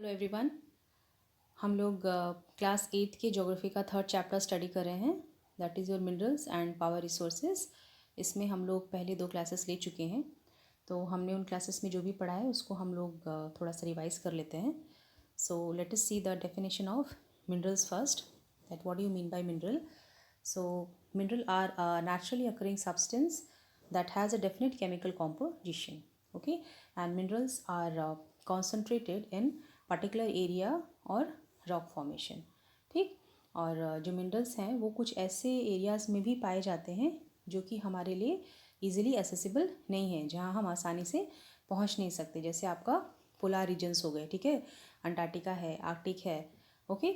Hello everyone. हम लोग class 8 के ज्योग्राफी का थर्ड चैप्टर स्टडी कर रहे हैं, that is your minerals and power resources. इसमें हम लोग पहले 2 क्लासेस ले चुके हैं, तो हमने उन क्लासेस में जो भी पढ़ा है उसको हम लोग थोड़ा सा रिवाइज कर लेते हैं। सो let us see the definition of minerals first, that what do you mean bye mineral. So mineral are a naturally occurring substance that has a definite chemical composition, okay, and minerals are concentrated in particular area और rock formation। ठीक, और जो minerals हैं वो कुछ ऐसे areas में भी पाए जाते हैं जो कि हमारे लिए इजीली एसेसिबल नहीं है, जहाँ हम आसानी से पहुँच नहीं सकते, जैसे आपका पोलर रीजन्स हो गए, ठीक है, अंटार्कटिका है, आर्कटिक है, ओके।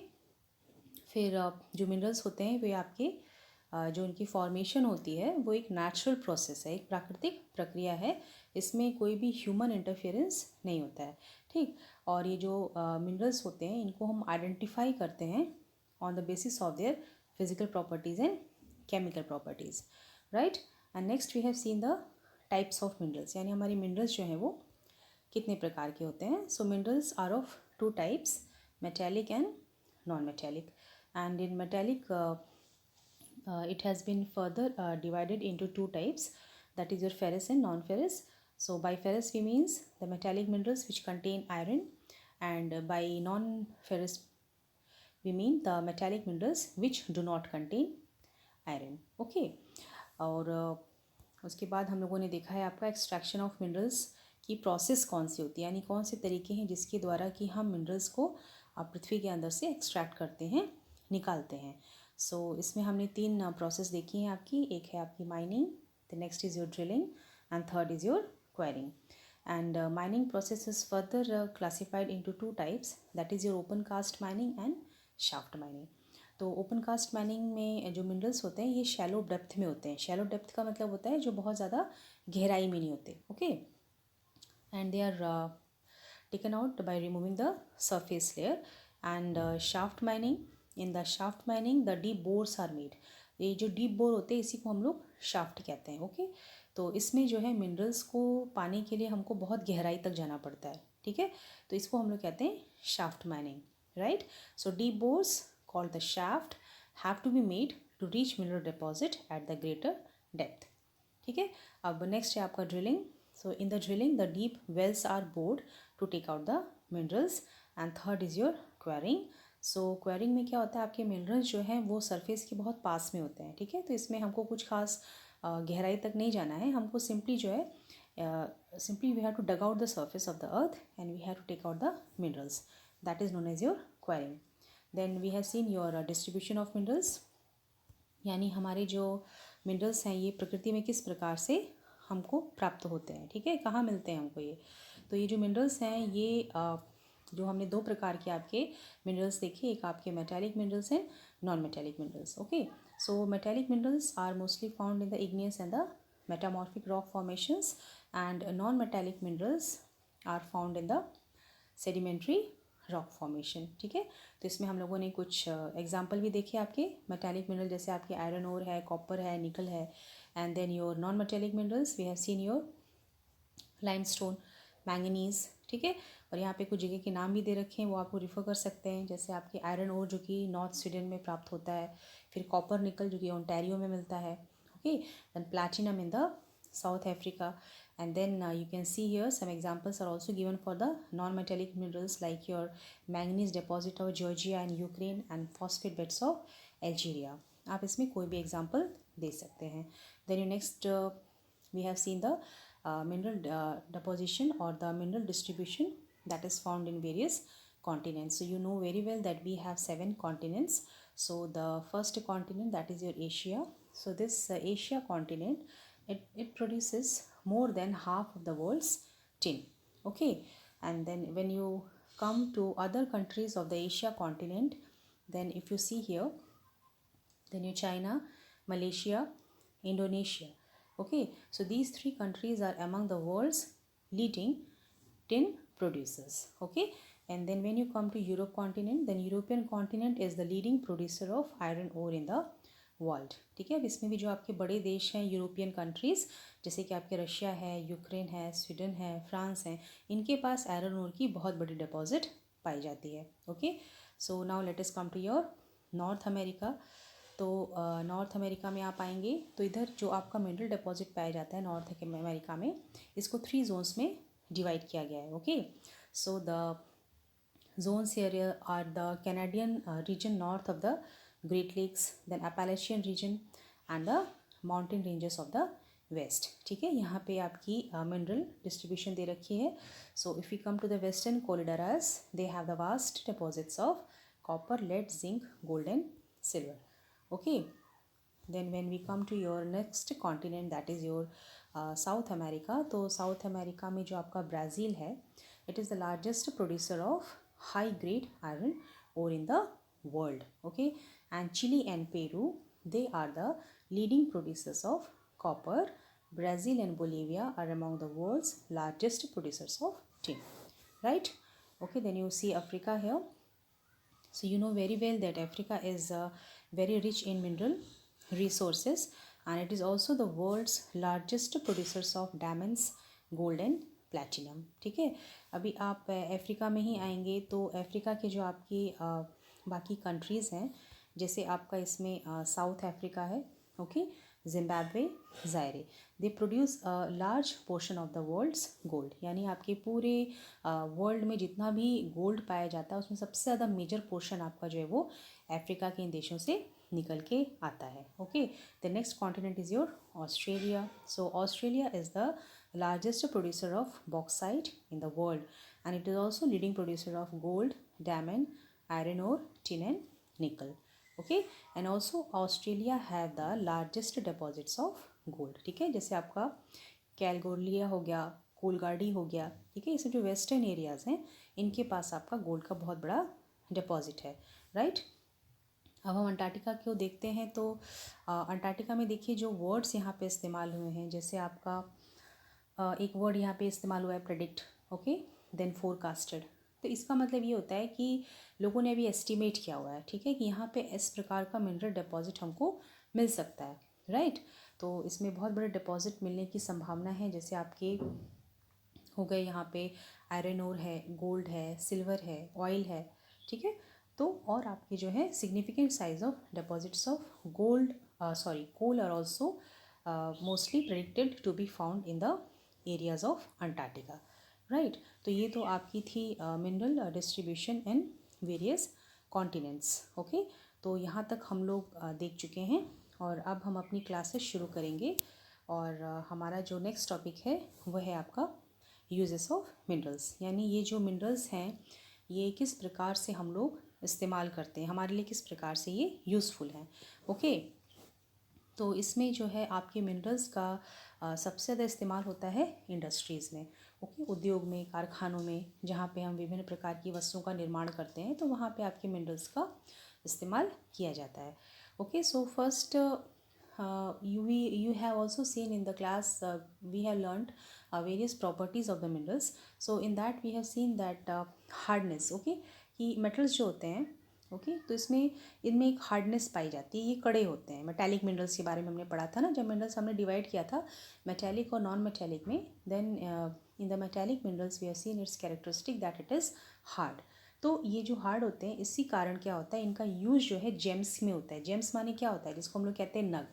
फिर जो मिनरल्स होते हैं वे आपके जो इनकी फॉर्मेशन होती है वो एक नेचुरल प्रोसेस है, एक प्राकृतिक प्रक्रिया है, इसमें कोई भी ह्यूमन इंटरफेरेंस नहीं होता है। ठीक, और ये जो मिनरल्स होते हैं इनको हम आइडेंटिफाई करते हैं on the basis of their physical properties and chemical properties, right. And next we have seen the types of minerals, यानी हमारी मिनरल्स जो हैं वो कितने प्रकार के होते हैं। So minerals are of 2 types, metallic and non metallic, and in metallic it has been further divided into 2 types, that is your ferrous and non-ferrous. So by ferrous we means the metallic minerals which contain iron, and by non-ferrous we mean the metallic minerals which do not contain iron, okay। और उसके बाद हम लोगों ने देखा है आपका extraction of minerals की प्रोसेस कौन सी होती है, यानी कौन से तरीके हैं जिसके द्वारा कि हम मिनरल्स को पृथ्वी के अंदर से एक्सट्रैक्ट करते हैं, निकालते हैं। सो इसमें हमने 3 प्रोसेस देखी हैं आपकी, एक है आपकी mining, the next is your drilling and third is your quarrying. And mining process is further classified into 2 types, that is your open cast mining and shaft mining. तो ओपन कास्ट माइनिंग में जो minerals होते हैं ये shallow depth में होते हैं। Shallow depth का मतलब होता है जो बहुत ज़्यादा गहराई में नहीं होते, okay, and they are taken out by removing the surface layer। and shaft mining, in the shaft mining the deep bores are made। ये जो डीप बोर होते हैं इसी को हम लोग शाफ्ट कहते हैं, ओके। तो इसमें जो है मिनरल्स को पाने के लिए हमको बहुत गहराई तक जाना पड़ता है, ठीक है, तो इसको हम लोग कहते हैं shaft mining, right. So deep bores called the shaft have to be made to reach mineral deposit at the greater depth, ठीक है। अब नेक्स्ट है आपका drilling. So in the drilling the deep wells are bored to take out the minerals, and third is your quarrying. सो quarrying में क्या होता है, आपके मिनरल्स जो हैं वो सरफेस के बहुत पास में होते हैं, ठीक है, तो इसमें हमको कुछ खास गहराई तक नहीं जाना है, हमको सिंपली जो है simply we have to dug out the surface of the earth and we have to take out the minerals, that is known as your quarrying. Then we have seen your distribution of minerals, यानी हमारे जो minerals हैं ये प्रकृति में किस प्रकार से हमको प्राप्त होते हैं, ठीक है, कहाँ मिलते हैं हमको ये। तो ये जो मिनरल्स हैं ये जो हमने 2 प्रकार के आपके मिनरल्स देखे, एक आपके मेटालिक मिनरल्स हैं, non metallic minerals, okay. So metallic minerals are mostly found in the igneous and the metamorphic rock formations, and non metallic minerals are found in the sedimentary rock formation, ठीक है। तो इसमें हम लोगों ने कुछ example भी देखे आपके मेटालिक मिनरल, जैसे आपके आयरन ओर है, कॉपर है, निकल है, and then your non metallic minerals we have seen your limestone, manganese, ठीक है। और यहाँ पे कुछ जगह के नाम भी दे रखे हैं, वो आपको रिफ़र कर सकते हैं, जैसे आपके आयरन ओर जो कि नॉर्थ स्वीडन में प्राप्त होता है, फिर कॉपर निकल जो कि ओंटारियो में मिलता है, okay, then platinum in the South Africa, and then you can see here some examples are also given for the non-metallic minerals like your manganese deposit of Georgia and Ukraine and phosphate beds of Algeria। आप इसमें कोई भी example दे सकते हैं। then next we have seen the mineral deposition or the mineral distribution that is found in various continents। so you know very well that we have 7 continents। so the first continent, that is your Asia। so this Asia continent, it produces more than half of the world's tin, okay। and then when you come to other countries of the Asia continent, then if you see here, then you China, Malaysia, Indonesia, okay, so these 3 countries are among the world's leading tin producers, okay। and then when you come to Europe continent, then European continent is the leading producer of iron ore in the world, ठीक है। अब इसमें भी जो आपके बड़े देश हैं यूरोपियन कंट्रीज़, जैसे कि आपके रशिया है, यूक्रेन है, स्वीडन है, फ्रांस है, इनके पास आयरन ओर की बहुत बड़ी डिपॉजिट पाई जाती है. Okay, so now let us come to your North America. तो नॉर्थ अमेरिका में आप आएंगे तो इधर जो आपका मिनरल डिपॉजिट पाया जाता है नॉर्थ अमेरिका में, इसको 3 जोन्स में डिवाइड किया गया है. Okay, so the zones here are the Canadian region north of the Great Lakes, then Appalachian region and the mountain ranges of the west. ठीक है, यहाँ पे आपकी मिनरल डिस्ट्रीब्यूशन दे रखी है. So if you come to the western Cordilleras, they have the vast deposits of copper, lead, zinc, gold and silver. Okay, then when we come to your next continent, that is your south America. तो south America में जो आपका Brazil है, it is the largest producer of high grade iron ore in the world. Okay, and Chile and Peru, they are the leading producers of copper. Brazil and Bolivia are among the world's largest producers of tin, right? Okay, then you see Africa here. So you know very well that Africa is very rich in mineral resources, and it is also the world's largest producers of diamonds, gold and platinum. ठीक है, अभी आप Africa में ही आएंगे तो Africa के जो आपकी बाकी कंट्रीज़ हैं, जैसे आपका इसमें साउथ अफ्रीका है. Okay, Zimbabwe, Zaire, they produce large portion of the world's gold. यानी आपके पूरे वर्ल्ड में जितना भी गोल्ड पाया जाता है उसमें सबसे ज़्यादा मेजर पोर्शन आपका जो है वो अफ्रीका के इन देशों से निकल के आता है. Okay, the next continent is your Australia. So Australia is the largest producer of bauxite in the world, and it is also leading producer of gold, diamond, iron ore, tin and nickel. Okay, and also Australia have the largest deposits of gold. ठीक है, जैसे आपका कैलगोरिया हो गया, कोलगार्डी हो गया. ठीक है, ये सब जो वेस्टर्न एरियाज़ हैं इनके पास आपका गोल्ड का बहुत बड़ा डिपॉजिट है. राइट, अब हम अंटार्कटिका को देखते हैं. तो अंटार्कटिका में देखिए जो वर्ड्स यहाँ पे इस्तेमाल हुए हैं, जैसे आपका एक वर्ड यहाँ पे इस्तेमाल हुआ है प्रेडिक्ट. Okay, then forecasted. तो इसका मतलब ये होता है कि लोगों ने अभी एस्टिमेट किया हुआ है. ठीक है, कि यहाँ पे इस प्रकार का मिनरल डिपॉजिट हमको मिल सकता है. राइट, तो इसमें बहुत बड़े डिपॉजिट मिलने की संभावना है. जैसे आपके हो गए यहाँ पे आयरन ओर है, गोल्ड है, सिल्वर है, ऑयल है. ठीक है, तो और आपके जो है significant size of deposits of gold coal are also mostly predicted to be found in the areas of Antarctica. Right, तो ये तो आपकी थी mineral distribution in various continents. Okay, तो यहाँ तक हम लोग देख चुके हैं और अब हम अपनी क्लासेस शुरू करेंगे. और हमारा जो नेक्स्ट टॉपिक है वह है आपका यूजेस ऑफ मिनरल्स. यानी ये जो मिनरल्स हैं ये किस प्रकार से हम लोग इस्तेमाल करते हैं, हमारे लिए किस प्रकार से ये यूज़फुल हैं. ओके, तो इसमें जो है आपके मिनरल्स का सबसे ज़्यादा इस्तेमाल होता है इंडस्ट्रीज़ में. ओके, उद्योग में, कारखानों में, जहाँ पे हम विभिन्न प्रकार की वस्तुओं का निर्माण करते हैं तो वहाँ पे आपके मिनरल्स का इस्तेमाल किया जाता है. Okay, so first you have also seen in the class we have learned various properties of the minerals. So in that we have seen that hardness. okay, कि metals जो होते हैं ओके तो इनमें एक हार्डनेस पाई जाती है. ये कड़े होते हैं. मेटालिक मिनरल्स के बारे में हमने पढ़ा था ना, जब मिनरल्स हमने डिवाइड किया था मेटालिक और नॉन मेटालिक में. Then in the metallic minerals we have seen its characteristic that it is hard. तो ये जो हार्ड होते हैं इसी कारण क्या होता है, इनका यूज़ जो है जेम्स में होता है. जेम्स माने क्या होता है, जिसको हम लोग कहते हैं नग.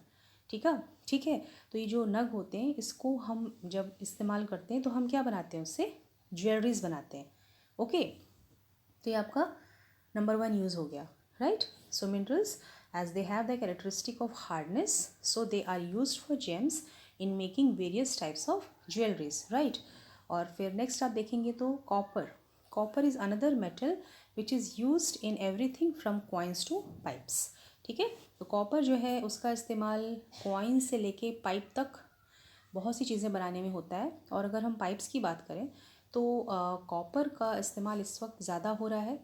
ठीक है, तो ये जो नग होते हैं इसको हम जब इस्तेमाल करते हैं तो हम क्या बनाते हैं, उससे ज्वेलरीज बनाते हैं. ओके, तो ये आपका नंबर 1 यूज़ हो गया. Right, so minerals as they have the characteristic of hardness so they are used for gems in making various types of jewelleries. Right, और फिर नेक्स्ट आप देखेंगे तो copper is another metal which is used in everything from coins to pipes. ठीक है, तो copper जो है उसका इस्तेमाल कॉइन से लेके पाइप तक बहुत सी चीज़ें बनाने में होता है. और अगर हम पाइप्स की बात करें तो कॉपर का इस्तेमाल इस वक्त ज़्यादा हो रहा है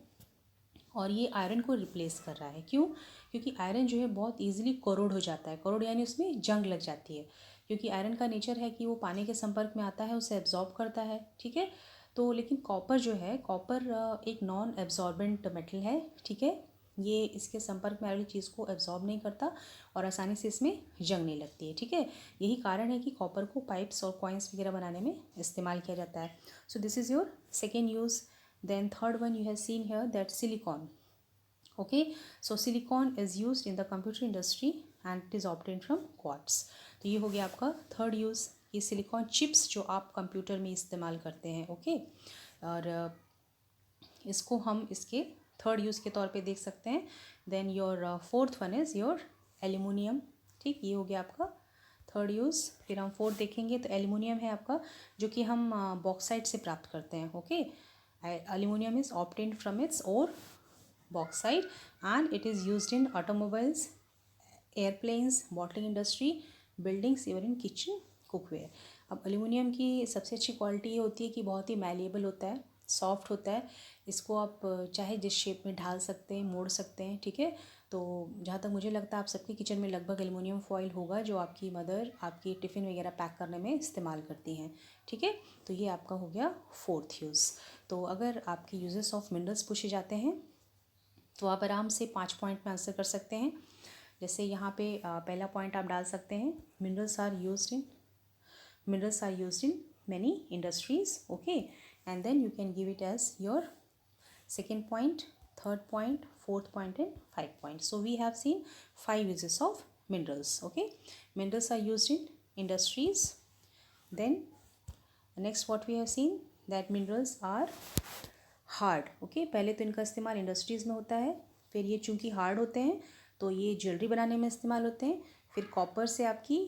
और ये आयरन को रिप्लेस कर रहा है. क्यों? क्योंकि आयरन जो है बहुत ईजिली कोरोड हो जाता है. कोरोड यानी उसमें जंग लग जाती है, क्योंकि आयरन का नेचर है कि वो पानी के संपर्क में आता है, उसे एब्जॉर्ब करता है. ठीक है, तो लेकिन कॉपर जो है, कॉपर एक नॉन एब्जॉर्बेंट मेटल है. ठीक है, ये इसके संपर्क में आने वाली चीज़ को एब्जॉर्ब नहीं करता और आसानी से इसमें जंग नहीं लगती है. ठीक है, यही कारण है कि कॉपर को पाइप्स और कॉइन्स वगैरह बनाने में इस्तेमाल किया जाता है. So this is your second use. Then third one you have seen here, that silicon. Okay, so silicon is used in the computer industry and it is obtained from quartz. तो ये हो गया आपका थर्ड यूज़, ये silicon chips जो आप computer में इस्तेमाल करते हैं. ओके, और इसको हम इसके थर्ड यूज़ के तौर पे देख सकते हैं. Then your fourth one is your aluminium. ठीक, ये हो गया आपका थर्ड यूज़. फिर हम फोर्थ देखेंगे तो एल्यूमिनियम है आपका, जो कि हम बॉक्साइट से प्राप्त करते हैं. Okay, aluminium is obtained from its और bauxite and it is used in automobiles, airplanes, bottling industry, buildings, even in kitchen cookware. अब एल्यूमिनियम की सबसे अच्छी क्वालिटी ये होती है कि बहुत ही मैलिएबल होता है, सॉफ्ट होता है. इसको आप चाहे जिस शेप में ढाल सकते हैं, मोड़ सकते हैं. ठीक है, तो जहाँ तक मुझे लगता है आप सबके किचन में लगभग एल्यूमिनियम फॉइल होगा, जो आपकी मदर आपकी टिफ़िन वगैरह पैक करने में इस्तेमाल करती हैं. ठीक है, तो ये आपका हो गया फोर्थ यूज़. तो अगर आपके यूजेस ऑफ मिनरल्स पूछे जाते हैं तो आप आराम से 5 पॉइंट में आंसर कर सकते हैं. जैसे यहाँ पे पहला पॉइंट आप डाल सकते हैं, minerals are used in many industries. Okay, and then you can give it as your second point, third point, fourth point and 5 point. So we have seen 5 uses of minerals. Okay, minerals are used in industries. Then next what we have seen, that minerals are hard. Okay, पहले तो इनका इस्तेमाल industries में होता है, फिर ये चूँकि हार्ड होते हैं तो ये ज्वेलरी बनाने में इस्तेमाल होते हैं. फिर कॉपर से आपकी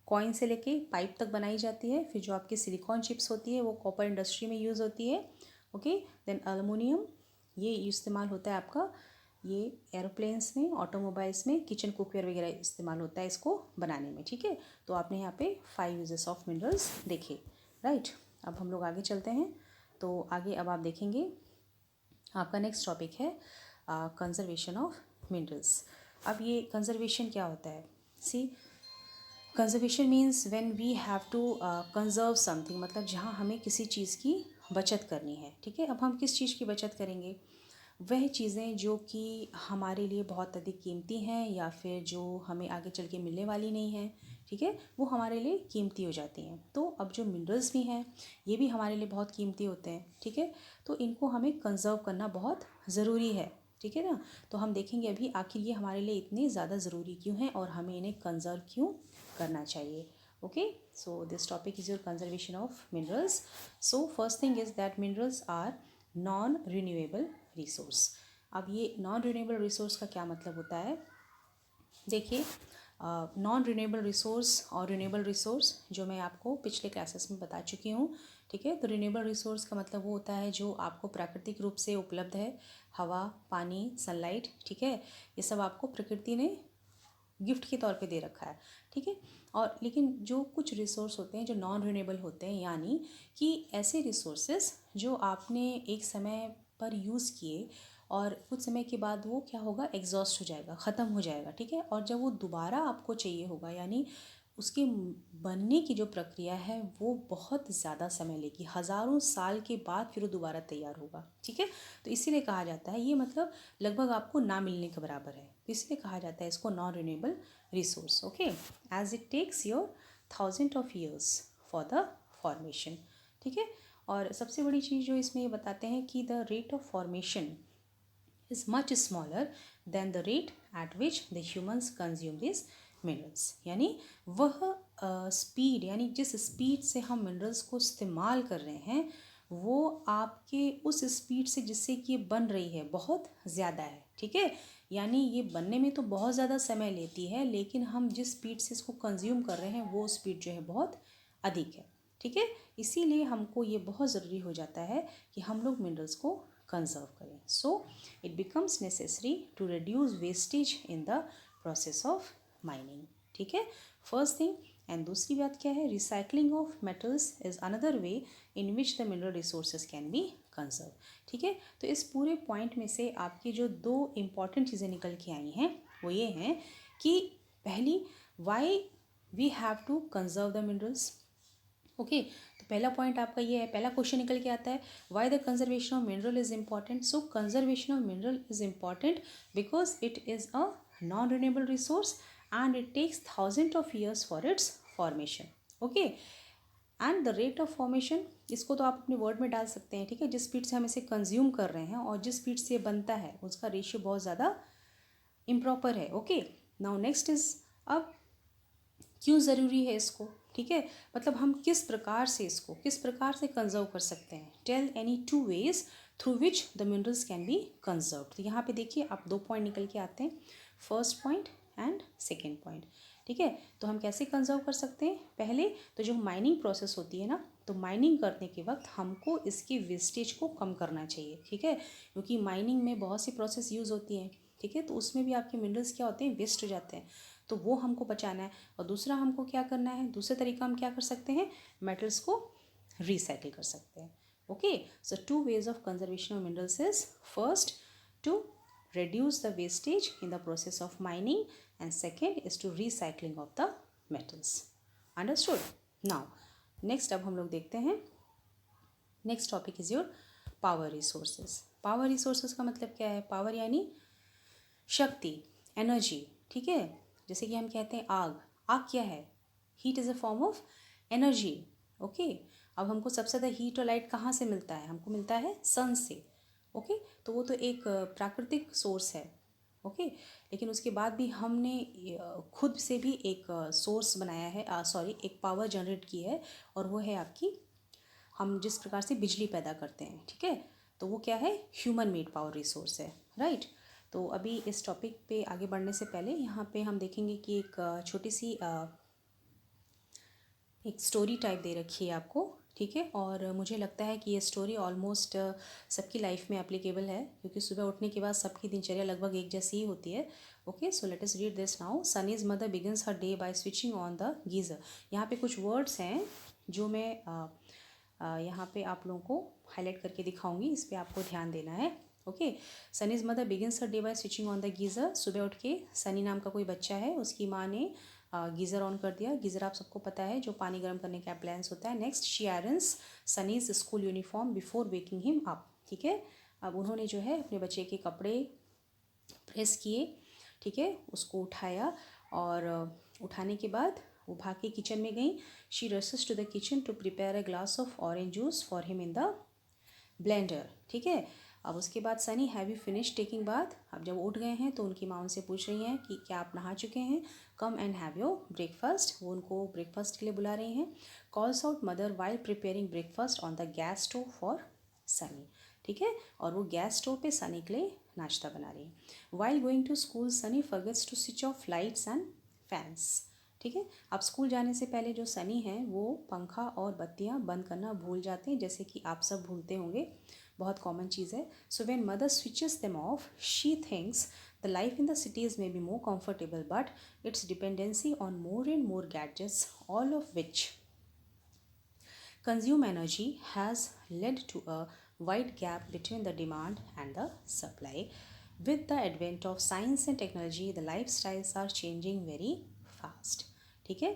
कॉइन से लेके पाइप तक बनाई जाती है. फिर जो आपकी सिलिकॉन चिप्स होती है वो कॉपर इंडस्ट्री में यूज़ होती है. ओके, देन एल्युमिनियम, ये इस्तेमाल होता है आपका ये एरोप्लेन्स में, ऑटोमोबाइल्स में, किचन कुकवेयर वगैरह इस्तेमाल होता है इसको बनाने में. ठीक है, तो आपने यहाँ पे 5 यूजेस ऑफ मिनरल्स देखे. राइट, अब हम लोग आगे चलते हैं. तो आगे अब आप देखेंगे आपका नेक्स्ट टॉपिक है कंजर्वेशन ऑफ मिनरल्स. अब ये कंजर्वेशन क्या होता है? See, conservation means when we have to conserve something, मतलब जहाँ हमें किसी चीज़ की बचत करनी है. ठीक है, अब हम किस चीज़ की बचत करेंगे? वह चीज़ें जो कि हमारे लिए बहुत अधिक कीमती हैं या फिर जो हमें आगे चल के मिलने वाली नहीं हैं. ठीक है, वो हमारे लिए कीमती हो जाती हैं. तो अब जो मिनरल्स भी हैं ये भी हमारे लिए बहुत कीमती होते हैं. ठीक है, तो इनको हमें कंजर्व करना बहुत ज़रूरी है. ठीक है ना, तो हम देखेंगे अभी आखिर ये हमारे लिए इतने ज़्यादा ज़रूरी क्यों हैं और हमें इन्हें कंजर्व क्यों करना चाहिए. Okay, so this topic is your conservation of minerals. So first thing is that minerals are non renewable resource. अब ये नॉन रिन्यूएबल रिसोर्स का क्या मतलब होता है? देखिए, नॉन रिन्यूएबल रिसोर्स और रिन्यूएबल रिसोर्स जो मैं आपको पिछले क्लासेस में बता चुकी हूँ. ठीक है, तो रिन्यूएबल रिसोर्स का मतलब वो होता है जो आपको प्राकृतिक रूप से उपलब्ध है. हवा, पानी, सनलाइट. ठीक है, ये सब आपको प्रकृति ने गिफ्ट के तौर पे दे रखा है. ठीक है, और लेकिन जो कुछ रिसोर्स होते हैं जो नॉन रिन्यूएबल होते हैं, यानी कि ऐसे रिसोर्सेज जो आपने एक समय पर यूज़ किए और कुछ समय के बाद वो क्या होगा, एग्जॉस्ट हो जाएगा, ख़त्म हो जाएगा. ठीक है, और जब वो दोबारा आपको चाहिए होगा, यानी उसके बनने की जो प्रक्रिया है वो बहुत ज़्यादा समय लेगी, हज़ारों साल के बाद फिर वो दोबारा तैयार होगा. ठीक है, तो इसीलिए कहा जाता है ये मतलब लगभग आपको ना मिलने के बराबर है. तो इसलिए कहा जाता है इसको non renewable resource. Okay, as it takes your 1000 of years for the formation. ठीक है, और सबसे बड़ी चीज़ जो इसमें ये बताते हैं कि the rate of formation is much smaller than the rate at which the humans consume these minerals. यानी वह स्पीड, यानी जिस स्पीड से हम मिनरल्स को इस्तेमाल कर रहे हैं वो आपके उस स्पीड से जिससे कि ये बन रही है बहुत ज़्यादा है. ठीक है, यानी ये बनने में तो बहुत ज़्यादा समय लेती है, लेकिन हम जिस स्पीड से इसको कंज्यूम कर रहे हैं वो स्पीड जो है बहुत अधिक है. ठीक है, इसीलिए हमको ये बहुत ज़रूरी हो जाता है कि हम लोग मिनरल्स को कंजर्व करें. So it becomes necessary to reduce wastage in the process of mining. ठीक है, फर्स्ट थिंग. एंड दूसरी बात क्या है, recycling of metals is another way in which the mineral resources can be conserve. ठीक है, तो इस पूरे पॉइंट में से आपकी जो 2 इम्पॉर्टेंट चीज़ें निकल के आई हैं वो ये हैं कि पहली, why we have to conserve the minerals. Okay, तो पहला पॉइंट आपका ये है, पहला क्वेश्चन निकल के आता है, why the conservation of mineral is important. So conservation of mineral is important because it is a non renewable resource and it takes 1000 of years for its formation. Okay, and the rate of formation, इसको तो आप अपने word में डाल सकते हैं, ठीक है। जिस स्पीड से हम इसे कंज्यूम कर रहे हैं और जिस स्पीड से ये बनता है उसका रेशियो बहुत ज़्यादा इम्प्रॉपर है। ओके, नाउ नेक्स्ट इज, अब क्यों ज़रूरी है इसको, ठीक है, मतलब हम किस प्रकार से इसको किस प्रकार से कंजर्व कर सकते हैं। Tell any 2 ways through which the minerals can be conserve. तो यहाँ पे देखिए आप 2 पॉइंट निकल के आते हैं, first point and second point, ठीक है। तो हम कैसे कंजर्व कर सकते हैं, पहले तो जो माइनिंग प्रोसेस होती है ना, तो माइनिंग करने के वक्त हमको इसकी वेस्टेज को कम करना चाहिए, ठीक है, क्योंकि माइनिंग में बहुत सी प्रोसेस यूज़ होती हैं, ठीक है, तो उसमें भी आपके मिनरल्स क्या होते हैं, वेस्ट हो जाते हैं, तो वो हमको बचाना है। और दूसरा हमको क्या करना है, दूसरे तरीका हम क्या कर सकते हैं, मेटल्स को रिसाइकिल कर सकते हैं। Okay, so 2 ways of conservation of minerals is, first to reduce the wastage in the process of mining, and second is to recycling of the metals. Understood? Now next अब हम लोग देखते हैं, next topic is your power resources. Power resources का मतलब क्या है, power यानी शक्ति, एनर्जी, ठीक है। जैसे कि हम कहते हैं आग, आग क्या है, heat is a form of energy. Okay, अब हमको सबसे ज़्यादा हीट और लाइट कहाँ से मिलता है, हमको मिलता है सन से। ओके, तो वो तो एक प्राकृतिक सोर्स है। ओके, लेकिन उसके बाद भी हमने खुद से भी एक सोर्स बनाया है, सॉरी एक पावर जनरेट की है, और वो है आपकी, हम जिस प्रकार से बिजली पैदा करते हैं, ठीक है, तो वो क्या है, ह्यूमन मेड पावर रिसोर्स है, राइट। तो अभी इस टॉपिक पे आगे बढ़ने से पहले यहाँ पे हम देखेंगे कि एक छोटी सी एक स्टोरी टाइप दे रखी है आपको, ठीक है, और मुझे लगता है कि ये स्टोरी ऑलमोस्ट सबकी लाइफ में एप्लीकेबल है, क्योंकि सुबह उठने के बाद सबकी दिनचर्या लगभग एक जैसी ही होती है। Okay, so let us read this now. Sunny's mother begins her day by switching on the geyser. यहाँ पे कुछ वर्ड्स हैं जो मैं यहाँ पे आप लोगों को हाईलाइट करके दिखाऊंगी, इस पर आपको ध्यान देना है। Okay, Sunny's mother begins her day by switching on the geyser. सुबह उठ के सनी नाम का कोई बच्चा है, उसकी माँ ने गीज़र ऑन कर दिया। गीज़र आप सबको पता है जो पानी गर्म करने का अप्लायंस होता है। Next, she irons Sunny's school uniform before waking him up, ठीक है। अब उन्होंने जो है अपने बच्चे के कपड़े प्रेस किए, ठीक है, उसको उठाया, और उठाने के बाद वो भाग के किचन में गई। She rushes to the kitchen to prepare a glass of orange juice for him in the blender, ठीक है। अब उसके बाद Sunny, have you finish taking bath. अब जब उठ गए हैं तो उनकी माँ उनसे पूछ रही हैं कि क्या आप नहा चुके हैं, come and have your breakfast, वो उनको ब्रेकफास्ट के लिए बुला रही हैं। Calls out mother while preparing breakfast on the gas stove for Sunny, ठीक है, और वो गैस स्टोव पे सनी के लिए नाश्ता बना रही है। While going to school Sunny forgets to switch off lights and fans, ठीक है। अब स्कूल जाने से पहले जो सनी हैं वो पंखा और बत्तियां बंद करना भूल जाते हैं, जैसे कि आप सब भूलते होंगे, बहुत कॉमन चीज़ है। So when mother switches them off, she thinks the life in the cities में be more comfortable, but it's dependency on more and more gadgets, all of which consume energy, has led to a wide gap between the demand and the supply. With the advent of science and technology, the lifestyles are changing very fast, ठीक है।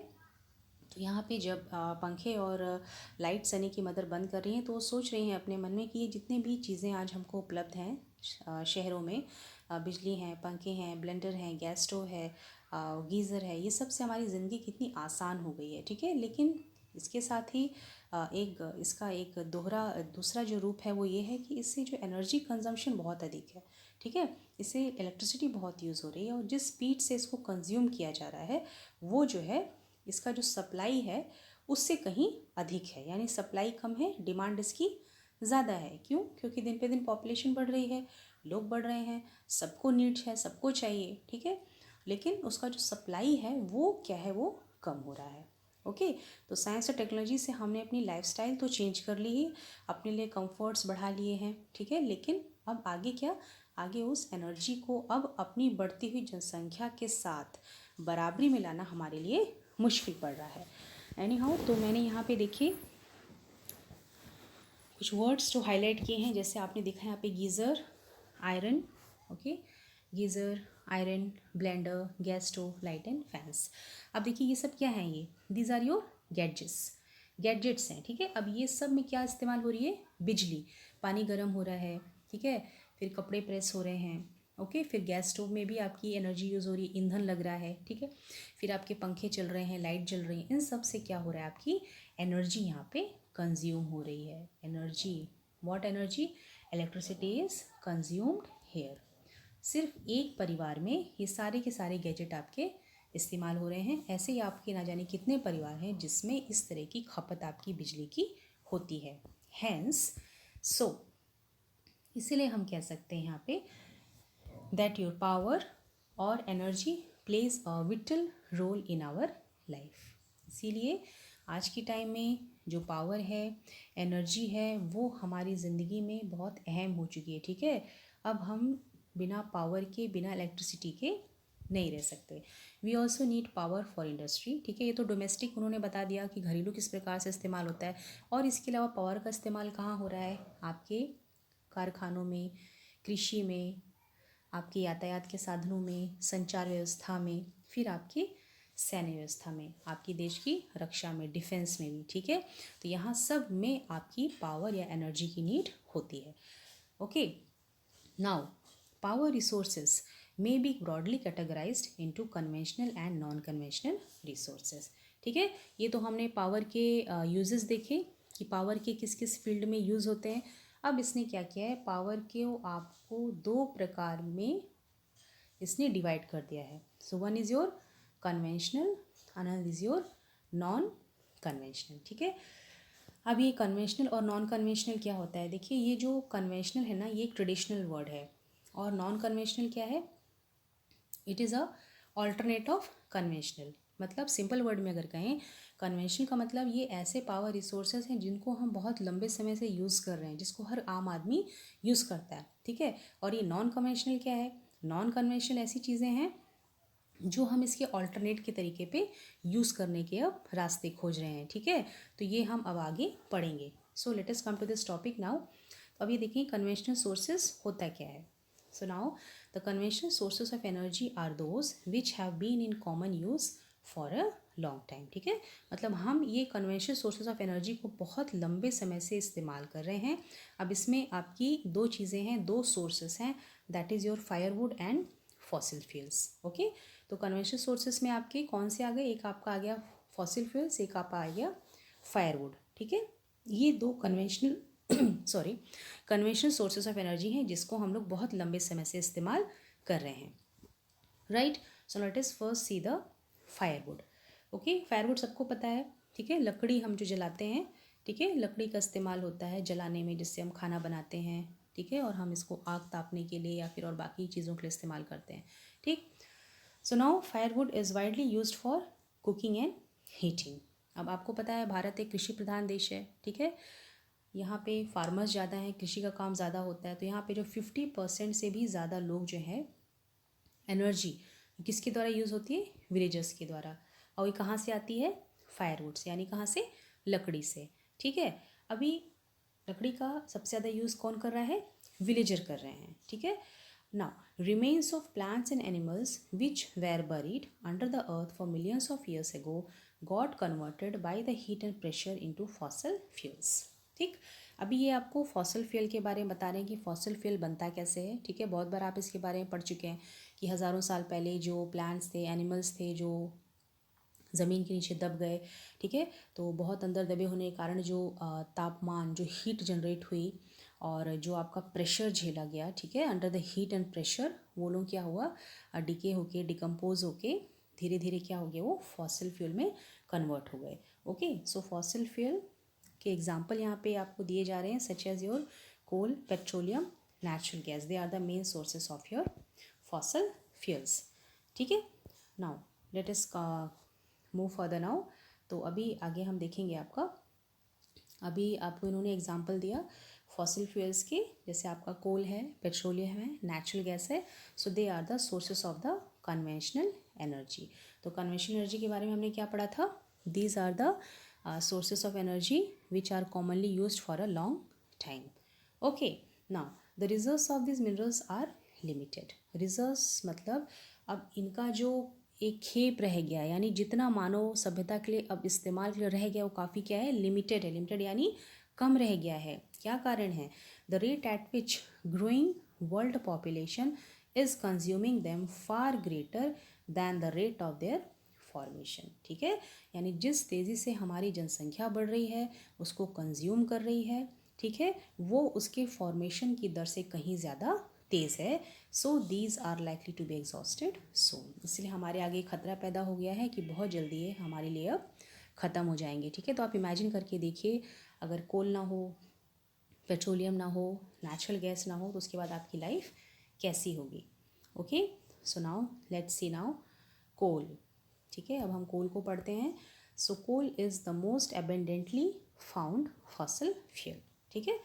तो यहाँ पे जब पंखे और light Sunny की mother बंद कर रही हैं तो वो सोच रही हैं अपने मन में कि ये जितने भी चीज़ें आज हमको उपलब्ध हैं शहरों में, बिजली हैं, पंखे हैं, ब्लेंडर हैं, गैस स्टोव है, गीज़र है, ये सब से हमारी ज़िंदगी कितनी आसान हो गई है, ठीक है। लेकिन इसके साथ ही इसका एक दूसरा जो रूप है वो ये है कि इससे जो एनर्जी कंजम्पशन बहुत अधिक है, ठीक है, इससे इलेक्ट्रिसिटी बहुत यूज़ हो रही है, और जिस स्पीड से इसको कंज्यूम किया जा रहा है वो जो है इसका जो सप्लाई है उससे कहीं अधिक है, यानी सप्लाई कम है, डिमांड इसकी ज़्यादा है। क्यों? क्योंकि दिन पे दिन पॉपुलेशन बढ़ रही है, लोग बढ़ रहे हैं, सबको नीड्स है, सबको चाहिए, ठीक है, लेकिन उसका जो सप्लाई है वो क्या है, वो कम हो रहा है। ओके, तो साइंस और टेक्नोलॉजी से हमने अपनी लाइफस्टाइल तो चेंज कर ली है, अपने लिए कंफर्ट्स बढ़ा लिए हैं, ठीक है, लेकिन अब आगे क्या, आगे उस एनर्जी को अब अपनी बढ़ती हुई जनसंख्या के साथ बराबरी में लाना हमारे लिए मुश्किल पड़ रहा है। एनी हाउ, तो मैंने यहाँ पे देखिए कुछ वर्ड्स जो हाईलाइट किए हैं, जैसे आपने देखा है यहाँ पे geyser, iron, okay, geyser, iron, blender, gas stove, light and fans. अब देखिए ये सब क्या है, ये दीज आर योर गैजेट्स हैं, ठीक है। अब ये सब में क्या इस्तेमाल हो रही है, बिजली, पानी गर्म हो रहा है, ठीक है, फिर कपड़े प्रेस हो रहे हैं, ओके, फिर गैस स्टोव में भी आपकी एनर्जी यूज़ हो रही है, ईंधन लग रहा है, ठीक है, फिर आपके पंखे चल रहे हैं, लाइट जल रही है, इन सब से क्या हो रहा है, आपकी एनर्जी यहाँ पे कंज्यूम हो रही है। Energy, what energy? Electricity is consumed here. सिर्फ एक परिवार में ये सारे के सारे गैजेट आपके इस्तेमाल हो रहे हैं। ऐसे ही आपके ना जाने कितने परिवार हैं जिसमें इस तरह की खपत आपकी बिजली की होती है। हैंस सो इसीलिए हम कह सकते हैं यहाँ पे दैट योर पावर और energy plays a vital role in our life. इसीलिए आज के टाइम में जो पावर है, एनर्जी है, वो हमारी ज़िंदगी में बहुत अहम हो चुकी है। ठीक है, अब हम बिना पावर के, बिना इलेक्ट्रिसिटी के नहीं रह सकते। We also need power for industry. ठीक है, ये तो डोमेस्टिक उन्होंने बता दिया कि घरेलू किस प्रकार से इस्तेमाल होता है। और इसके अलावा पावर का इस्तेमाल कहाँ हो रहा है? आपके कारखानों में, कृषि में, आपके यातायात के साधनों में, संचार व्यवस्था में, फिर आपकी सैन्य व्यवस्था में, आपकी देश की रक्षा में, डिफेंस में भी। ठीक है, तो यहाँ सब में आपकी पावर या एनर्जी की नीड होती है। Okay, now power resources may be broadly categorized into conventional and non-conventional resources। ठीक है, ये तो हमने पावर के यूजेस देखे कि पावर के किस किस फील्ड में यूज़ होते हैं। अब इसने क्या किया है, पावर के आपको दो प्रकार में इसने डिवाइड कर दिया है। So one is your conventional, another is your non conventional. ठीक है, अब ये कन्वेंशनल और नॉन कन्वेंशनल क्या होता है? देखिए, ये जो कन्वेंशनल है ना, ये एक ट्रेडिशनल वर्ड है, और नॉन कन्वेंशनल क्या है? It is a alternate of conventional. मतलब सिंपल वर्ड में अगर कहें, कन्वेंशनल का मतलब ये ऐसे पावर रिसोर्सेज हैं जिनको हम बहुत लंबे समय से यूज़ कर रहे हैं, जिसको हर आम आदमी यूज़ करता है। ठीक है, और ये नॉन कन्वेंशनल क्या है? नॉन कन्वेंशनल ऐसी चीज़ें हैं जो हम इसके ऑल्टरनेट के तरीके पे यूज़ करने के अब रास्ते खोज रहे हैं। ठीक है, तो ये हम अब आगे पढ़ेंगे। So let us come to this topic now. तो अब ये देखिए कन्वेंशनल सोर्सेज होता क्या है। So now the conventional sources of energy are those which have been in common use for a long time. ठीक है, मतलब हम ये कन्वेंशनल सोर्सेज ऑफ एनर्जी को बहुत लंबे समय से इस्तेमाल कर रहे हैं। अब इसमें आपकी दो चीज़ें हैं, दो सोर्सेज हैं, that is your firewood and fossil fuels. Okay, तो कन्वेंशनल सोर्सेज में आपके कौन से आ गए? एक आपका आ गया फॉसिल फ्यूल्स, एक आपका आ गया फायरवुड। ठीक है, ये दो conventional conventional sources of energy हैं जिसको हम लोग बहुत लंबे समय से इस्तेमाल कर रहे हैं। Right, so let us first see the firewood. Okay, firewood सबको पता है। ठीक है, लकड़ी हम जो जलाते हैं, ठीक है, लकड़ी का इस्तेमाल होता है जलाने में, जिससे हम खाना बनाते हैं। ठीक है, और हम इसको आग तापने के लिए या फिर और बाकी चीज़ों के लिए इस्तेमाल करते हैं। ठीक, so now firewood is widely used for cooking and heating. अब आपको पता है भारत एक कृषि प्रधान देश है। ठीक है, यहाँ पे फार्मर्स ज़्यादा हैं, कृषि का काम ज़्यादा होता है। तो यहाँ पे जो 50% से भी ज़्यादा लोग जो है एनर्जी किसके द्वारा यूज़ होती है? विलेजर्स के द्वारा। और ये कहाँ से आती है? फायरवुड से, यानी कहाँ से? लकड़ी से। ठीक है, अभी लकड़ी का सबसे ज़्यादा यूज़ कौन कर रहा है? विलेजर कर रहे हैं। ठीक है, now remains of plants and animals which where buried under the earth for millions of years ago got converted by the heat and pressure into fossil fuels. ठीक, अभी ये आपको फॉसिल फ्यूल के बारे में बता रहे हैं कि फॉसिल फ्यूल बनता कैसे है। ठीक है, बहुत बार आप इसके बारे में पढ़ चुके हैं कि हज़ारों साल पहले जो प्लांट्स थे, एनिमल्स थे, जो ज़मीन के नीचे दब गए। ठीक है, तो बहुत अंदर दबे होने के कारण जो तापमान, जो हीट जनरेट हुई और जो आपका प्रेशर झेला गया, ठीक है, under the heat and pressure, वो लोग क्या हुआ? डिके होके, डिकम्पोज होके धीरे धीरे क्या हो गया? वो फॉसिल फ्यूल में कन्वर्ट हो गए। ओके, सो फॉसिल फ्यूल के एग्जाम्पल यहाँ पे आपको दिए जा रहे हैं, such as your coal, petroleum, natural gas, they are the main sources of your fossil fuels. ठीक है, now let us move further now. तो अभी आगे हम देखेंगे आपका, अभी आपको इन्होंने एग्जाम्पल दिया फॉसिल फ्यूल्स के, जैसे आपका कोल है, पेट्रोलियम है, नेचुरल गैस है। So they are the sources of the conventional energy. तो कन्वेंशनल एनर्जी के बारे में हमने क्या पढ़ा था? These are the sources of energy which are commonly used for a long time. Okay, now the reserves of these minerals are limited. Reserves मतलब अब इनका जो एक खेप रह गया, यानी जितना मानव सभ्यता के लिए अब इस्तेमाल के लिए रह गया वो काफ़ी क्या है? लिमिटेड है। लिमिटेड यानी कम रह गया है। क्या कारण है? The rate at which growing world population is consuming them far greater than the rate of their formation, ठीक है। यानी जिस तेज़ी से हमारी जनसंख्या बढ़ रही है, उसको कंज्यूम कर रही है, ठीक है, वो उसके फॉर्मेशन की दर से कहीं ज़्यादा तेज़ है। So these are likely to be exhausted soon. इसलिए हमारे आगे खतरा पैदा हो गया है कि बहुत जल्दी ये हमारे लिए अब ख़त्म हो जाएंगे, ठीक है। तो आप इमेजिन करके देखिए, अगर कोल ना हो, पेट्रोलियम ना हो, नेचुरल गैस ना हो, तो उसके बाद आपकी लाइफ कैसी होगी। Okay, so now let's see now coal, ठीक है। अब हम कोल को पढ़ते हैं। So coal is the most abundantly found fossil fuel, ठीक है।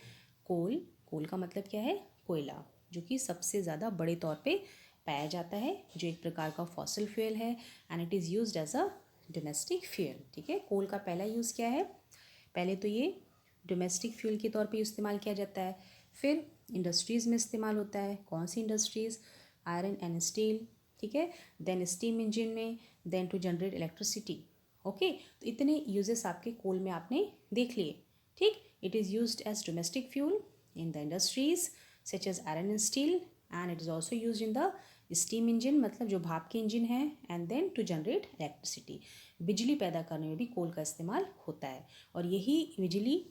कोल, कोल का मतलब क्या है? कोयला, जो कि सबसे ज़्यादा बड़े तौर पे पाया जाता है, जो एक प्रकार का फॉसिल फ्यूल है, and it is used as a domestic fuel, ठीक है। कोल का पहला यूज़ क्या है? पहले तो ये डोमेस्टिक फ्यूल के तौर पे इस्तेमाल किया जाता है, फिर इंडस्ट्रीज़ में इस्तेमाल होता है। कौन सी इंडस्ट्रीज़? आयरन एंड स्टील, ठीक है। देन स्टीम इंजन में, then to generate electricity. Okay, तो इतने यूजेस आपके कोल में आपने देख लिए, ठीक। It is used as domestic fuel in the industries such as iron and steel, and it is also use in the steam engine, मतलब जो भाप के इंजन है, and then to generate electricity, बिजली पैदा करने में भी कोल का इस्तेमाल होता है। और यही बिजली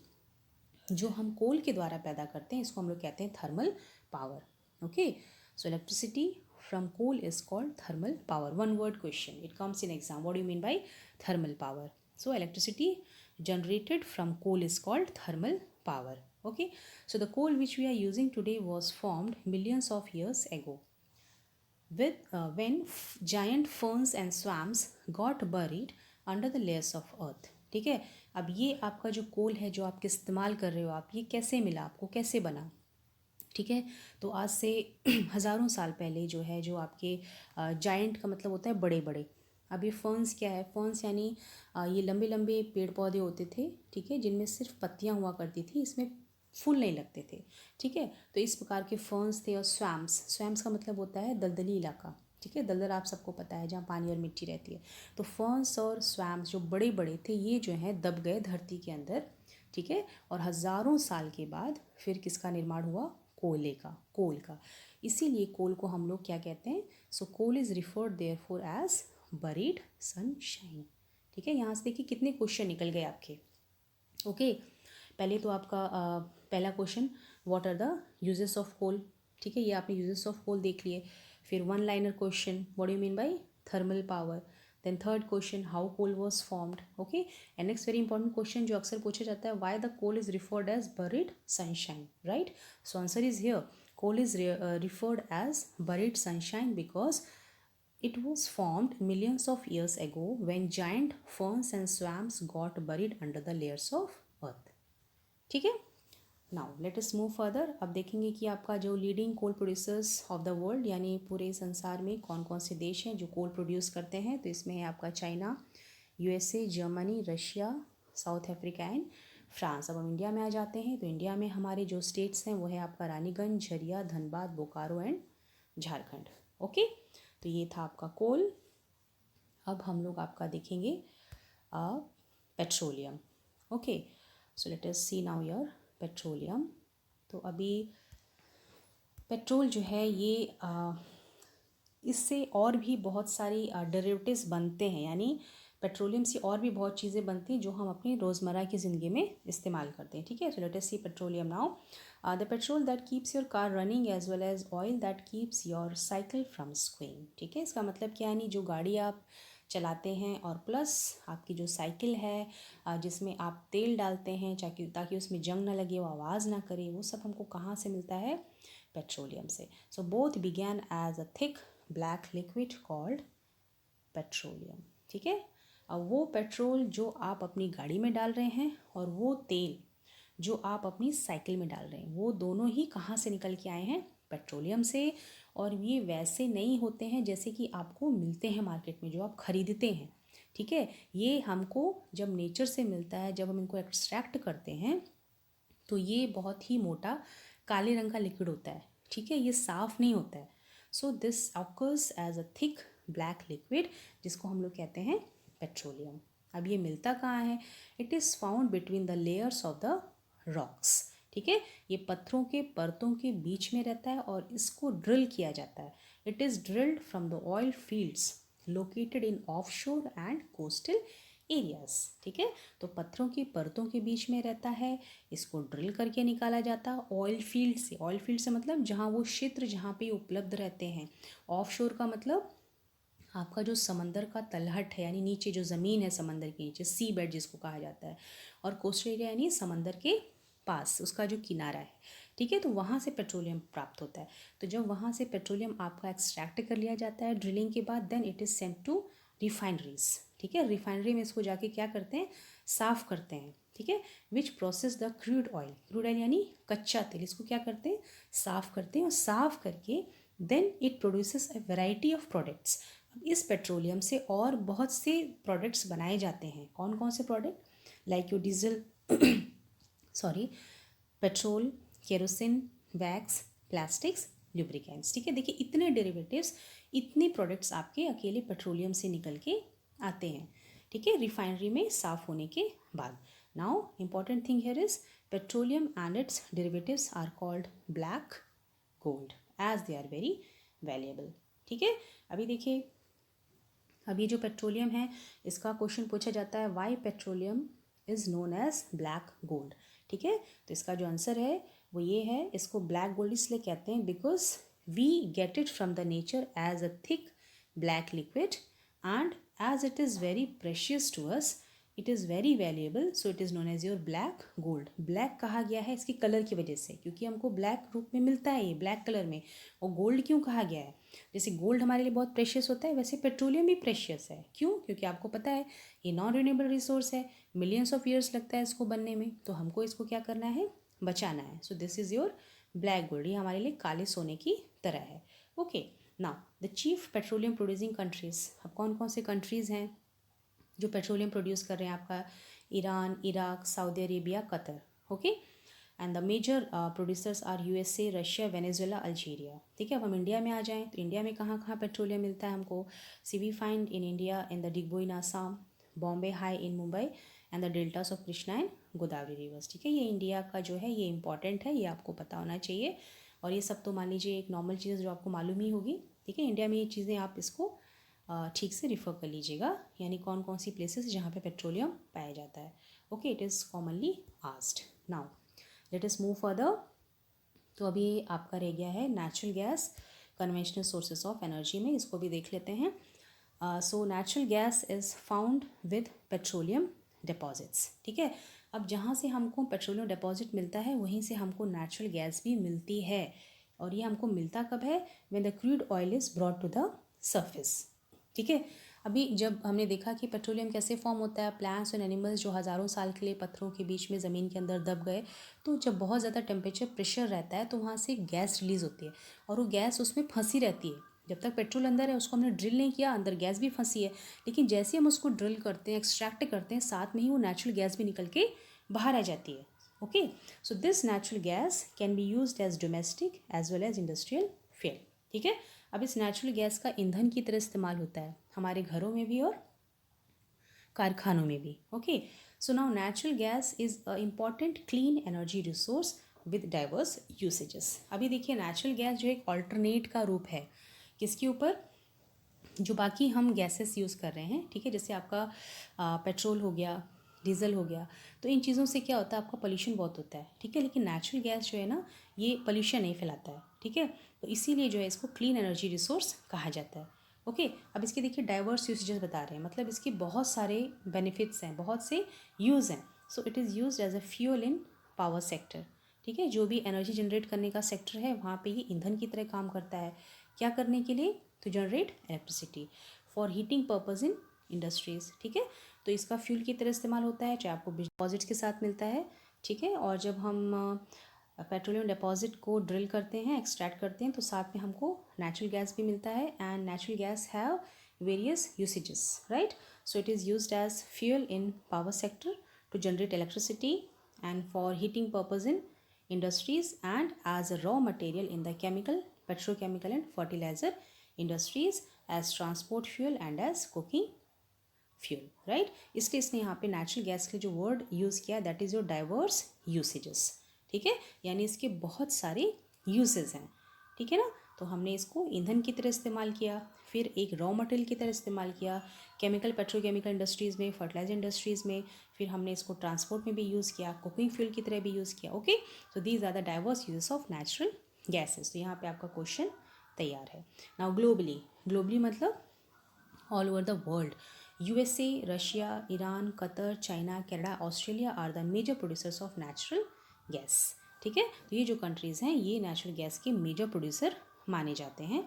जो हम कोल के द्वारा पैदा करते हैं, इसको हम लोग कहते हैं thermal power. Okay, so electricity from coal is called thermal power. One word question, it comes in exam, what do you mean by thermal power? So electricity generated from coal is called thermal power. Okay, so the coal which we are using today was formed millions of years ago with when giant ferns and swamps got buried under the layers of earth, ठीक है। अब ये आपका जो कोल है, जो आप इस्तेमाल कर रहे हो, आप ये कैसे मिला आपको, कैसे बना, ठीक है। तो आज से हज़ारों साल पहले जो है, जो आपके जायंट का मतलब होता है बड़े बड़े। अब ये फर्न्स क्या है? फर्न्स यानी ये लंबे लंबे पेड़ पौधे होते थे, ठीक है, जिनमें सिर्फ पत्तियां हुआ करती थी, इसमें फूल नहीं लगते थे, ठीक है। तो इस प्रकार के फर्न्स थे। और स्वैम्स, स्वैम्स का मतलब होता है दलदली इलाका, ठीक है। दलदल आप सबको पता है, जहाँ पानी और मिट्टी रहती है। तो फर्न्स और स्वैम्स जो बड़े बड़े थे, ये जो हैं दब गए धरती के अंदर, ठीक है। और हज़ारों साल के बाद फिर किसका निर्माण हुआ? कोयले का, कोल का। इसीलिए कोल को हम लोग क्या कहते हैं? So coal is referred therefore as buried sunshine, ठीक है। यहाँ से देखिए कितने क्वेश्चन निकल गए आपके। ओके, पहले तो आपका पहला question, what are the uses of coal, ठीक है, ये आपने यूजेस ऑफ कोल देख लिए। फिर one liner question, what do you mean by thermal power. Then third question, how coal was formed. Okay, and next very important question जो अक्सर पूछा जाता है, why the coal is referred as buried sunshine, right. So answer is here, coal is referred as buried sunshine because it was formed millions of years ago when giant ferns and swamps got buried under the layers of earth, ठीक है। Now let us move further. अब देखेंगे कि आपका जो leading coal producers of the world, यानी पूरे संसार में कौन कौन से देश हैं जो कोल प्रोड्यूस करते हैं। तो इसमें है आपका China, USA, Germany, Russia, south Africa and France. अब हम इंडिया में आ जाते हैं। तो इंडिया में हमारे जो स्टेट्स हैं वो है आपका रानीगंज, झरिया, धनबाद, बोकारो एंड झारखंड। ओके, तो ये था आपका कोल। अब हम लोग आपका देखेंगे petroleum. Okay, so let us see now your petroleum. तो अभी पेट्रोल जो है ये इससे और भी बहुत सारी डेरिवेटिव्स बनते हैं, यानी पेट्रोलियम से और भी बहुत चीज़ें बनती हैं जो हम अपनी रोज़मर्रा की ज़िंदगी में इस्तेमाल करते हैं, ठीक है। So let us see petroleum now. The petrol that keeps your car running as well as oil that keeps your cycle from squeaking, ठीक है। इसका मतलब क्या है? यानी जो गाड़ी आप चलाते हैं और प्लस आपकी जो साइकिल है जिसमें आप तेल डालते हैं ताकि उसमें जंग ना लगे, वो आवाज़ ना करे, वो सब हमको कहाँ से मिलता है? पेट्रोलियम से। So both began as a thick black liquid called petroleum, ठीक है। अब वो पेट्रोल जो आप अपनी गाड़ी में डाल रहे हैं और वो तेल जो आप अपनी साइकिल में डाल रहे हैं, वो दोनों ही कहाँ से निकल के आए हैं? पेट्रोलियम से। और ये वैसे नहीं होते हैं जैसे कि आपको मिलते हैं मार्केट में, जो आप खरीदते हैं, ठीक है। ये हमको जब नेचर से मिलता है, जब हम इनको एक्सट्रैक्ट करते हैं, तो ये बहुत ही मोटा काले रंग का लिक्विड होता है, ठीक है। ये साफ़ नहीं होता है। So this occurs as a thick black liquid, जिसको हम लोग कहते हैं पेट्रोलियम। अब ये मिलता कहाँ है? It is found between the layers of the rocks, ठीक है। ये पत्थरों के परतों के बीच में रहता है और इसको ड्रिल किया जाता है। It is drilled from the oil fields located in offshore and coastal areas. ठीक है, तो पत्थरों की परतों के बीच में रहता है, इसको ड्रिल करके निकाला जाता है ऑयल फील्ड से। ऑयल फील्ड से मतलब जहाँ वो क्षेत्र जहाँ पे उपलब्ध रहते हैं। ऑफशोर का मतलब आपका जो समंदर का तलहट है, यानी नीचे जो ज़मीन है समंदर के नीचे, सी बेड जिसको कहा जाता है, और कोस्टल एरिया यानी समंदर के पास उसका जो किनारा है। ठीक है, तो वहाँ से पेट्रोलियम प्राप्त होता है। तो जब वहाँ से पेट्रोलियम आपका एक्सट्रैक्ट कर लिया जाता है ड्रिलिंग के बाद, then it is sent to refineries. ठीक है, रिफाइनरी में इसको जाके क्या करते हैं, साफ़ करते हैं। ठीक है, which process the crude oil. Crude oil यानी कच्चा तेल, इसको क्या करते हैं, साफ़ करते हैं, और साफ़ करके then it produces a variety of products. अब इस पेट्रोलियम से और बहुत से प्रोडक्ट्स बनाए जाते हैं। कौन कौन से product, like your diesel sorry petrol, kerosene, wax, plastics, lubricants. ठीक है, देखिए इतने डेरिवेटिव्स, इतने प्रोडक्ट्स आपके अकेले पेट्रोलियम से निकल के आते हैं। ठीक है, रिफाइनरी में साफ होने के बाद। Now important thing here is petroleum and its derivatives are called black gold as they are very valuable. ठीक है, अभी देखिए, अभी जो पेट्रोलियम है इसका क्वेश्चन पूछा जाता है, why petroleum is known as black gold. ठीक है, तो इसका जो आंसर है वो ये है, इसको ब्लैक गोल्ड इसलिए कहते हैं because we get it from the nature as a thick black liquid and as it is very precious to us, it is very valuable, so it is known as your black gold. Black कहा गया है इसकी colour की वजह से, क्योंकि हमको black रूप में मिलता है ये ब्लैक कलर में। और गोल्ड क्यों कहा गया है, जैसे गोल्ड हमारे लिए बहुत प्रेशियस होता है, वैसे पेट्रोलियम भी प्रेशियस है। क्यों, क्योंकि आपको पता है ये नॉन रिन्यूएबल रिसोर्स है, मिलियंस ऑफ ईयर्स लगता है इसको बनने में, तो हमको इसको क्या करना है, बचाना है। So this is your black gold, ये हमारे लिए काले सोने की तरह है। Okay, now the chief petroleum producing countries. अब कौन कौन से कंट्रीज़ हैं जो पेट्रोलियम प्रोड्यूस कर रहे हैं, आपका Iran, Iraq, Saudi Arabia, Qatar. Okay, and the major producers are USA, Russia, Venezuela, Algeria. ठीक है, अब हम इंडिया में आ जाएं तो इंडिया में कहाँ कहाँ पेट्रोलियम मिलता है हमको, see we find in India in the Digboi in Assam, Bombay High in Mumbai, and the deltas of Krishna and Godavari rivers. ठीक है, ये इंडिया का जो है ये इंपॉर्टेंट है, ये आपको पता होना चाहिए। और ये सब तो मान लीजिए एक नॉर्मल चीज़ जो आपको मालूम ही होगी। ठीक है, इंडिया में ये चीज़ें आप इसको ठीक से रिफ़र कर लीजिएगा, यानी कौन कौन सी प्लेसेस जहाँ पे पेट्रोलियम पाया जाता है। Okay, it is commonly asked. Now let us move further. तो अभी आपका रह गया है natural gas, conventional sources of energy में, इसको भी देख लेते हैं। सो natural gas is found with petroleum deposits. ठीक है, अब जहाँ से हमको पेट्रोलियम डिपॉजिट मिलता है वहीं से हमको नेचुरल गैस भी मिलती है। और ये हमको मिलता कब है, when the crude oil is brought to the surface. ठीक है, अभी जब हमने देखा कि पेट्रोलियम कैसे फॉर्म होता है, प्लांट्स और एनिमल्स जो हज़ारों साल के लिए पत्थरों के बीच में ज़मीन के अंदर दब गए, तो जब बहुत ज़्यादा टेम्परेचर प्रेशर रहता है तो वहाँ से गैस रिलीज़ होती है, और वो गैस उसमें फंसी रहती है। जब तक पेट्रोल अंदर है उसको हमने ड्रिल नहीं किया, अंदर गैस भी फंसी है, लेकिन जैसे हम उसको ड्रिल करते हैं, एक्सट्रैक्ट करते हैं, साथ में ही वो नेचुरल गैस भी निकल के बाहर आ जाती है। Okay, so this natural gas can be used as domestic as well as industrial fuel. ठीक है, अब इस नेचुरल गैस का ईंधन की तरह इस्तेमाल होता है हमारे घरों में भी और कारखानों में भी। Okay, so now natural gas is a important clean energy resource with diverse usages. अभी देखिए, नेचुरल गैस जो एक ऑल्टरनेट का रूप है किसके ऊपर, जो बाकी हम गैसेस यूज़ कर रहे हैं। ठीक है, जैसे आपका पेट्रोल हो गया, डीजल हो गया, तो इन चीज़ों से क्या होता है, आपका पोल्यूशन बहुत होता है। ठीक है, लेकिन नेचुरल गैस जो है ना, ये पोल्यूशन नहीं फैलाता है। ठीक है, तो इसीलिए जो है इसको क्लीन एनर्जी रिसोर्स कहा जाता है। ओके, अब इसके देखिए डाइवर्स यूसेजेस बता रहे हैं, मतलब इसके बहुत सारे बेनिफिट्स हैं, बहुत से यूज़ हैं। So it is use as a fuel in power sector. ठीक है, जो भी एनर्जी जनरेट करने का सेक्टर है वहाँ पे ये ईंधन की तरह काम करता है। क्या करने के लिए, to generate electricity for heating purpose in industries. ठीक है, तो इसका फ्यूल की तरह इस्तेमाल होता है, चाहे आपको डिपॉजिट्स के साथ मिलता है। ठीक है, और जब हम पेट्रोलियम डिपॉजिट को ड्रिल करते हैं, एक्सट्रैक्ट करते हैं, तो साथ में हमको नेचुरल गैस भी मिलता है, and natural gas have various usages, right. So it is used as fuel in power sector to generate electricity and for heating purpose in industries and as a raw material in the chemical, petrochemical and fertilizer industries, as transport fuel and as cooking fuel, right। इसलिए इसने यहाँ पे natural gas के जो word use किया, that is your diverse usages. ठीक है, यानी इसके बहुत सारे यूजेस हैं। ठीक है ना, तो हमने इसको ईंधन की तरह इस्तेमाल किया, फिर एक रॉ मटेरियल की तरह इस्तेमाल किया केमिकल पेट्रोकेमिकल इंडस्ट्रीज़ में, फर्टिलाइजर इंडस्ट्रीज़ में, फिर हमने इसको ट्रांसपोर्ट में भी यूज़ किया, कुकिंग फ्यूल की तरह भी यूज़ किया। Okay, so these are the diverse uses of natural gases. तो यहाँ पे आपका क्वेश्चन तैयार है। नाउ ग्लोबली मतलब all over the world, USA, Russia, Iran, Qatar, China, Canada, Australia are the major producers of natural gas. ठीक है, तो ये जो कंट्रीज़ हैं ये नेचुरल गैस के मेजर प्रोड्यूसर माने जाते हैं।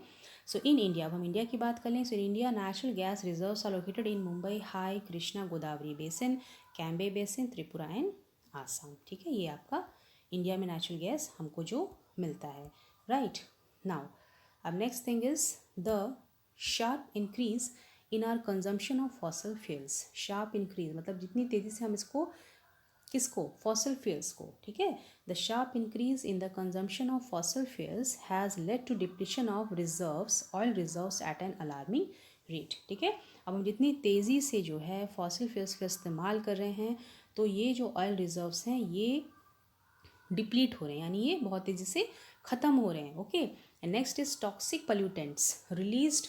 सो इन इंडिया, अब हम इंडिया की बात कर लें, so India natural gas reserves are located in Mumbai high, Krishna Godavari basin, Cambay basin, Tripura and Assam. ठीक है, ये आपका इंडिया में नेचुरल गैस हमको जो मिलता है, राइट। नाउ अब next thing is the sharp increase in are consumption of fossil fuels. Sharp increase मतलब जितनी तेज़ी से हम इसको किसको, फॉसल फ्यूल्स को, ठीक है। The sharp increase in the consumption of fossil fuels has led to depletion of reserves, oil reserves at an alarming rate. ठीक है, अब हम जितनी तेज़ी से जो है फॉसल फ्यूल्स का इस्तेमाल कर रहे हैं तो ये जो ऑयल रिजर्व्स हैं ये डिप्लीट हो रहे हैं, यानी ये बहुत तेज़ी से ख़त्म हो रहे हैं। Okay, and next is toxic pollutants released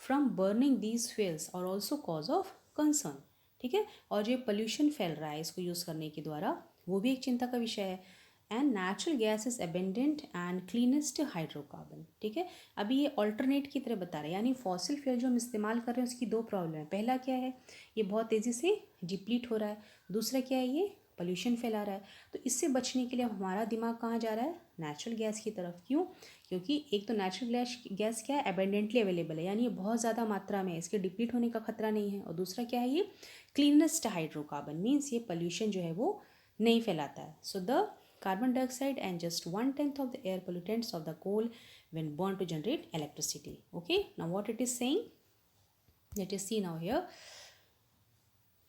from burning these fuels और ऑल्सो कॉज ऑफ कंसर्न। ठीक है, और जो पोल्यूशन फैल रहा है इसको यूज़ करने के द्वारा वो भी एक चिंता का विषय है। And natural gas is abundant and cleanest hydrocarbon. ठीक है, अभी ये ऑल्टरनेट की तरह बता रहे हैं, यानी फॉसिल फ्यूल जो हम इस्तेमाल कर रहे हैं उसकी दो प्रॉब्लम है। पहला क्या है, ये बहुत तेज़ी से डिप्लीट हो रहा है। दूसरा क्या है, ये पोल्यूशन फैला रहा है। तो इससे बचने के लिए हमारा दिमाग कहाँ जा रहा है, नेचुरल गैस की तरफ। क्यों, क्योंकि एक तो नेचुरल गैस क्या है, अबेंडेंटली अवेलेबल है, यानी ये बहुत ज़्यादा मात्रा में है, इसके डिप्लीट होने का खतरा नहीं है। और दूसरा क्या है, ये क्लीनेस्ट हाइड्रोकार्बन, मीन्स ये पोल्यूशन जो है वो नहीं फैलाता है। So the carbon dioxide and just 1/10 of the air pollutants of the coal when burned to generate electricity. Okay, now what it is saying, let us see now here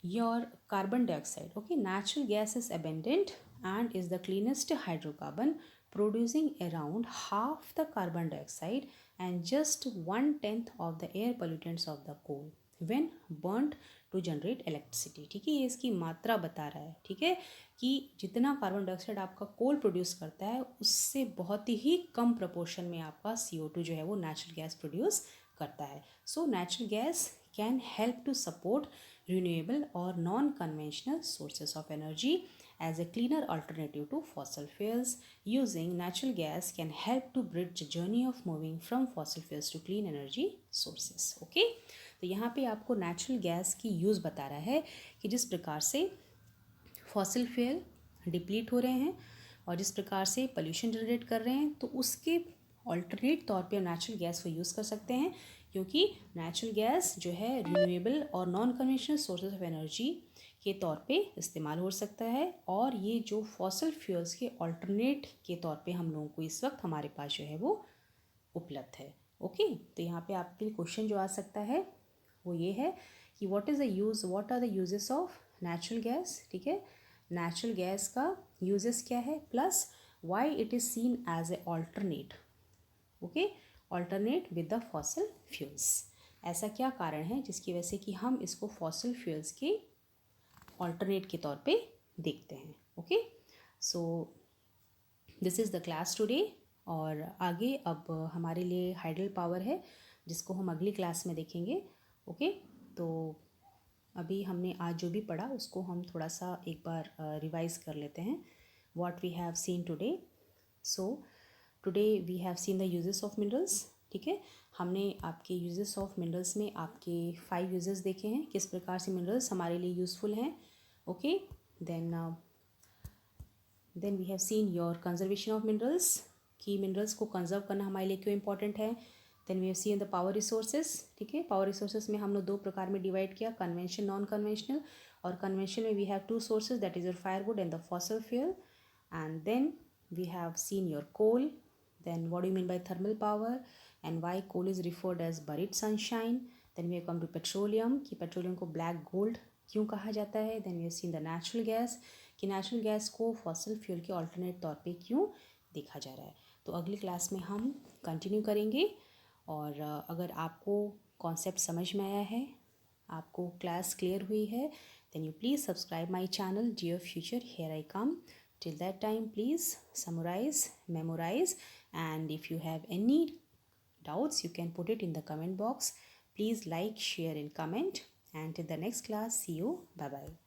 your carbon dioxide. Okay, natural gas is abundant and is the cleanest hydrocarbon, producing around half the carbon dioxide and just 1/10 of the air pollutants of the coal when burnt to generate electricity. ठीक है, ये इसकी मात्रा बता रहा है। ठीक है, कि जितना कार्बन डाइऑक्साइड आपका कोल प्रोड्यूस करता है उससे बहुत ही कम प्रपोर्शन में आपका CO2 जो है वो नेचुरल गैस प्रोड्यूस करता है। So natural gas can help to support renewable or non-conventional sources of energy as a cleaner alternative to fossil fuels. Using natural gas can help to bridge the journey of moving from fossil fuels to clean energy sources. Okay, तो यहाँ पे आपको natural gas की use बता रहा है कि जिस प्रकार से फॉसिल फ्यूल डिप्लीट हो रहे हैं और जिस प्रकार से पोल्यूशन जनरेट कर रहे हैं, तो उसके ऑल्टरनेट तौर पे नेचुरल गैस को यूज़ कर सकते हैं, क्योंकि नेचुरल गैस जो है रिन्यूएबल और non conventional sources of energy के तौर पे इस्तेमाल हो सकता है, और ये जो फॉसिल फ्यूल्स के ऑल्टरनेट के तौर पे हम लोगों को इस वक्त हमारे पास जो है वो उपलब्ध है। ओके, तो यहाँ पे आपके लिए क्वेश्चन जो आ सकता है वो ये है कि what are the uses of natural gas. ठीक है, नेचुरल गैस का यूजेस क्या है, plus why it is seen as a alternate. Okay, alternate with the fossil fuels. ऐसा क्या कारण है जिसकी वजह से कि हम इसको फॉसिल फ्यूल्स के ऑल्टरनेट के तौर पे देखते हैं। Okay, so this is the class today. और आगे अब हमारे लिए हाइडल पावर है जिसको हम अगली क्लास में देखेंगे। ओके, तो अभी हमने आज जो भी पढ़ा उसको हम थोड़ा सा एक बार रिवाइज कर लेते हैं। What we have seen today, so today we have seen the uses of minerals. ठीक है, हमने आपके यूजेस ऑफ मिनरल्स में आपके 5 यूजेस देखे हैं, किस प्रकार से मिनरल्स हमारे लिए यूज़फुल हैं। Okay, then we have seen your conservation of minerals, कि मिनरल्स को कंजर्व करना हमारे लिए क्यों इंपॉर्टेंट है। Then we have seen the power resources. ठीक है, पावर रिसोर्सेज में हम लोग 2 प्रकार में डिवाइड किया, कन्वेंशन, नॉन कन्वेंशनल। और कन्वेंशन में we have 2 sources, that is your firewood and the fossil fuel. And then we have seen your coal. Then what do you mean by thermal power and why coal is referred as buried sunshine. Then we have come to petroleum, कि petroleum को black gold क्यों कहा जाता है। Then we have seen the natural gas, कि natural gas को fossil fuel के alternate तौर पे क्यों देखा जा रहा है। तो अगली क्लास में हम कंटिन्यू करेंगे। और अगर आपको कॉन्सेप्ट समझ में आया है, आपको क्लास क्लियर हुई है, then you please subscribe my channel dear future, here I come. Till that time please summarize, memorize, and if you have any doubts, you can put it in the comment box. Please like, share and comment, and in the next class, see you. Bye bye.